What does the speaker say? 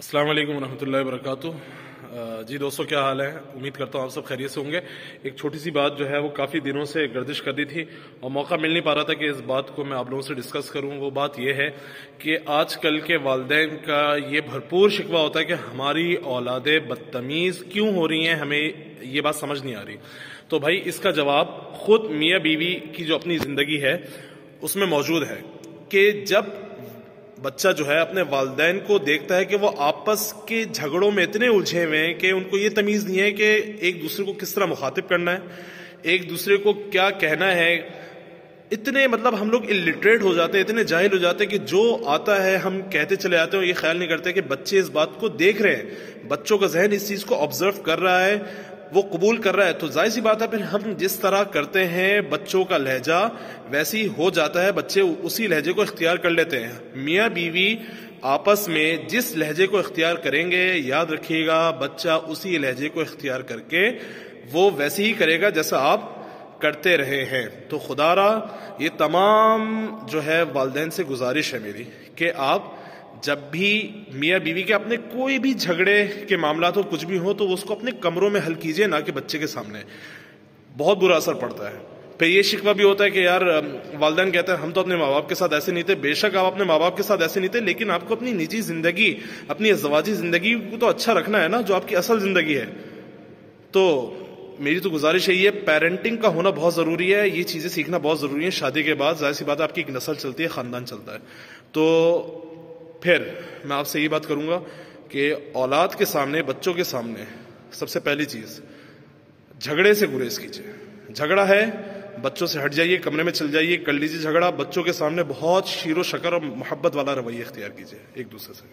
السلام علیکم ورحمۃ اللہ وبرکاتہ۔ جی دوستو، کیا حال ہے؟ امید کرتا ہوں آپ سب خیریت سے ہوں گے۔ ایک چھوٹی سی بات جو ہے وہ کافی دنوں سے گردش کر دی تھی اور موقع مل نہیں پا رہا تھا کہ اس بات کو میں آپ لوگوں سے ڈسکس کروں۔ وہ بات یہ ہے کہ آج کل کے والدین کا یہ بھرپور شکوہ ہوتا ہے کہ ہماری اولادیں بدتمیز کیوں ہو رہی ہیں، ہمیں یہ بات سمجھ نہیں آ رہی۔ تو بھائی اس کا جواب خود میاں بیوی کی جو اپنی زندگی ہے اس میں موجود ہے کہ جب بچہ جو ہے اپنے والدین کو دیکھتا ہے کہ وہ آپس کے جھگڑوں میں اتنے الجھے ہوئے ہیں کہ ان کو یہ تمیز نہیں ہے کہ ایک دوسرے کو کس طرح مخاطب کرنا ہے، ایک دوسرے کو کیا کہنا ہے، اتنے ہم لوگ الٹریٹ ہو جاتے ہیں، اتنے جاہل ہو جاتے ہیں کہ جو آتا ہے ہم کہتے چلے جاتے ہیں، یہ خیال نہیں کرتے کہ بچے اس بات کو دیکھ رہے ہیں، بچوں کا ذہن اس چیز کو آبزرو کر رہا ہے، وہ قبول کر رہا ہے۔ تو ظاہر سی بات ہے پھر ہم جس طرح کرتے ہیں بچوں کا لہجہ ویسے ہی ہو جاتا ہے، بچے اسی لہجے کو اختیار کر لیتے ہیں۔ میاں بیوی آپس میں جس لہجے کو اختیار کریں گے، یاد رکھیے گا بچہ اسی لہجے کو اختیار کر کے وہ ویسے ہی کرے گا جیسا آپ کرتے رہے ہیں۔ تو خدا را یہ تمام جو ہے والدین سے گزارش ہے میری کہ آپ جب بھی میاں بیوی کے اپنے کوئی بھی جھگڑے کے معاملات ہو، کچھ بھی ہو، تو اس کو اپنے کمروں میں حل کیجئے، نہ کہ بچے کے سامنے۔ بہت برا اثر پڑتا ہے۔ پھر یہ شکوہ بھی ہوتا ہے کہ یار والدین کہتے ہیں ہم تو اپنے ماں باپ کے ساتھ ایسے نہیں تھے۔ بے شک آپ اپنے ماں باپ کے ساتھ ایسے نہیں تھے، لیکن آپ کو اپنی نجی زندگی، اپنی ازدواجی زندگی کو تو اچھا رکھنا ہے نا، جو آپ کی اصل زندگی ہے۔ تو میری تو گزارش ہے، یہ پیرنٹنگ کا ہونا بہت ضروری ہے، یہ چیزیں سیکھنا بہت ضروری ہے۔ شادی کے بعد ظاہر سی بات ہے آپ کی ایک نسل چلتی ہے، خاندان چلتا ہے۔ تو پھر میں آپ سے یہ بات کروں گا کہ اولاد کے سامنے، بچوں کے سامنے سب سے پہلی چیز جھگڑے سے گریز کیجیے۔ جھگڑا ہے، بچوں سے ہٹ جائیے، کمرے میں چل جائیے، کر لیجیے جھگڑا۔ بچوں کے سامنے بہت شیر و شکر اور محبت والا رویہ اختیار کیجیے ایک دوسرے سے۔